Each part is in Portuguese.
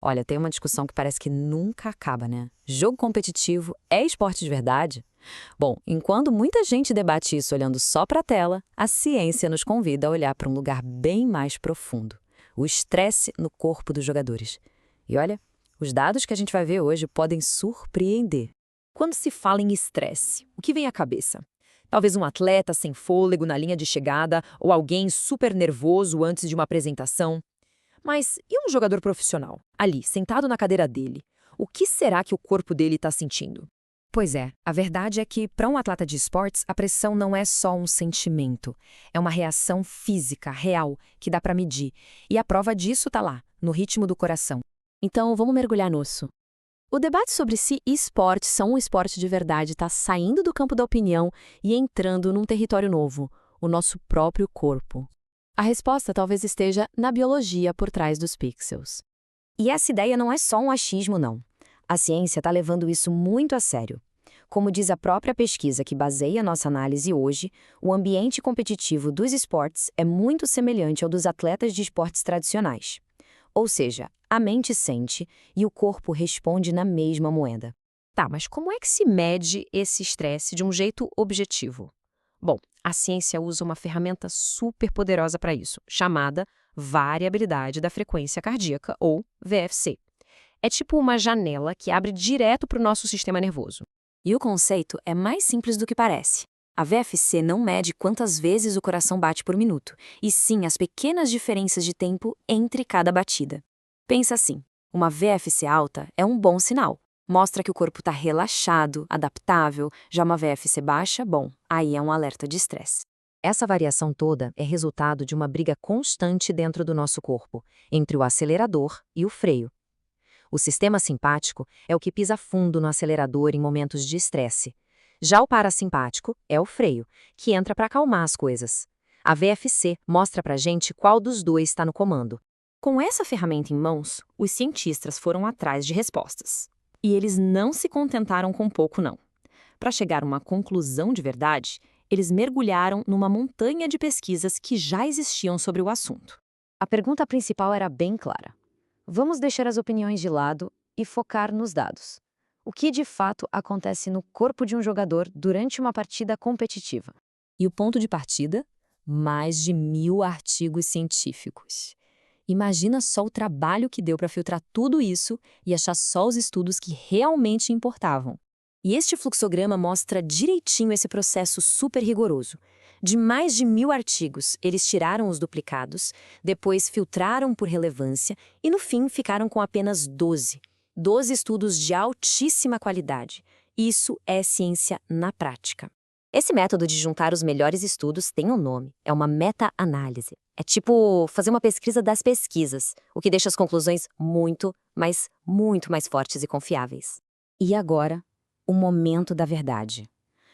Olha, tem uma discussão que parece que nunca acaba, né? Jogo competitivo é esporte de verdade? Bom, enquanto muita gente debate isso olhando só para a tela, a ciência nos convida a olhar para um lugar bem mais profundo: o estresse no corpo dos jogadores. E olha, os dados que a gente vai ver hoje podem surpreender. Quando se fala em estresse, o que vem à cabeça? Talvez um atleta sem fôlego na linha de chegada ou alguém super nervoso antes de uma apresentação. Mas e um jogador profissional, ali, sentado na cadeira dele? O que será que o corpo dele está sentindo? Pois é, a verdade é que, para um atleta de esportes, a pressão não é só um sentimento. É uma reação física, real, que dá para medir. E a prova disso está lá, no ritmo do coração. Então, vamos mergulhar nisso. O debate sobre se esportes são um esporte de verdade está saindo do campo da opinião e entrando num território novo, o nosso próprio corpo. A resposta talvez esteja na biologia por trás dos pixels. E essa ideia não é só um achismo, não. A ciência está levando isso muito a sério. Como diz a própria pesquisa que baseia nossa análise hoje, o ambiente competitivo dos esportes é muito semelhante ao dos atletas de esportes tradicionais. Ou seja, a mente sente e o corpo responde na mesma moeda. Tá, mas como é que se mede esse estresse de um jeito objetivo? Bom, a ciência usa uma ferramenta super poderosa para isso, chamada variabilidade da frequência cardíaca, ou VFC. É tipo uma janela que abre direto para o nosso sistema nervoso. E o conceito é mais simples do que parece. A VFC não mede quantas vezes o coração bate por minuto, e sim as pequenas diferenças de tempo entre cada batida. Pensa assim, uma VFC alta é um bom sinal. Mostra que o corpo está relaxado, adaptável. Já uma VFC baixa, bom, aí é um alerta de estresse. Essa variação toda é resultado de uma briga constante dentro do nosso corpo, entre o acelerador e o freio. O sistema simpático é o que pisa fundo no acelerador em momentos de estresse. Já o parasimpático é o freio, que entra para acalmar as coisas. A VFC mostra pra gente qual dos dois está no comando. Com essa ferramenta em mãos, os cientistas foram atrás de respostas. E eles não se contentaram com pouco, não. Para chegar a uma conclusão de verdade, eles mergulharam numa montanha de pesquisas que já existiam sobre o assunto. A pergunta principal era bem clara. Vamos deixar as opiniões de lado e focar nos dados. O que de fato acontece no corpo de um jogador durante uma partida competitiva? E o ponto de partida? Mais de 1000 artigos científicos. Imagina só o trabalho que deu para filtrar tudo isso e achar só os estudos que realmente importavam. E este fluxograma mostra direitinho esse processo super rigoroso. De mais de 1000 artigos, eles tiraram os duplicados, depois filtraram por relevância e, no fim, ficaram com apenas 12. 12 estudos de altíssima qualidade. Isso é ciência na prática. Esse método de juntar os melhores estudos tem um nome, é uma meta-análise. É tipo fazer uma pesquisa das pesquisas, o que deixa as conclusões muito mais fortes e confiáveis. E agora, o momento da verdade.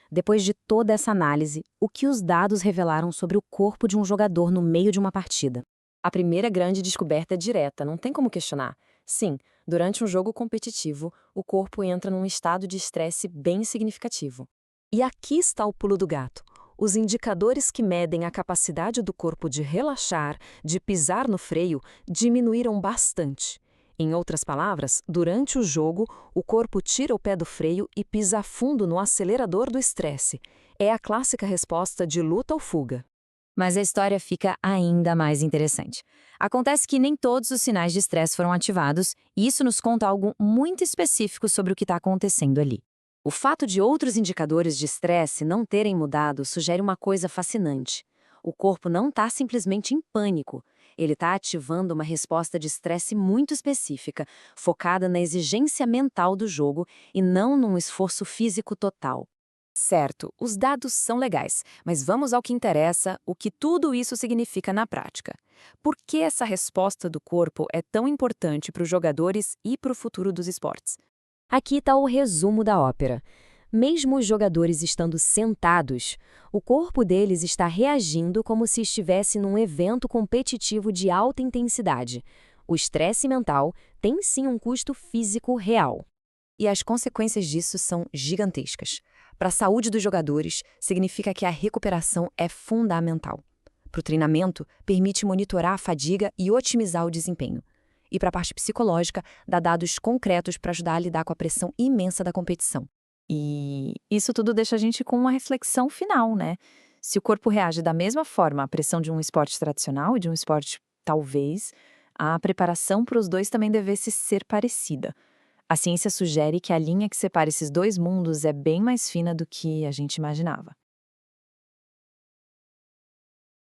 Depois de toda essa análise, o que os dados revelaram sobre o corpo de um jogador no meio de uma partida? A primeira grande descoberta é direta, não tem como questionar. Sim, durante um jogo competitivo, o corpo entra num estado de estresse bem significativo. E aqui está o pulo do gato. Os indicadores que medem a capacidade do corpo de relaxar, de pisar no freio, diminuíram bastante. Em outras palavras, durante o jogo, o corpo tira o pé do freio e pisa a fundo no acelerador do estresse. É a clássica resposta de luta ou fuga. Mas a história fica ainda mais interessante. Acontece que nem todos os sinais de estresse foram ativados, e isso nos conta algo muito específico sobre o que está acontecendo ali. O fato de outros indicadores de estresse não terem mudado sugere uma coisa fascinante. O corpo não está simplesmente em pânico. Ele está ativando uma resposta de estresse muito específica, focada na exigência mental do jogo e não num esforço físico total. Certo, os dados são legais, mas vamos ao que interessa, o que tudo isso significa na prática. Por que essa resposta do corpo é tão importante para os jogadores e para o futuro dos esportes? Aqui está o resumo da ópera. Mesmo os jogadores estando sentados, o corpo deles está reagindo como se estivesse num evento competitivo de alta intensidade. O estresse mental tem sim um custo físico real. E as consequências disso são gigantescas. Para a saúde dos jogadores, significa que a recuperação é fundamental. Para o treinamento, permite monitorar a fadiga e otimizar o desempenho. E para a parte psicológica, dá dados concretos para ajudar a lidar com a pressão imensa da competição. E isso tudo deixa a gente com uma reflexão final, né? Se o corpo reage da mesma forma à pressão de um esporte tradicional e de um esporte, talvez, a preparação para os dois também devesse ser parecida. A ciência sugere que a linha que separa esses dois mundos é bem mais fina do que a gente imaginava.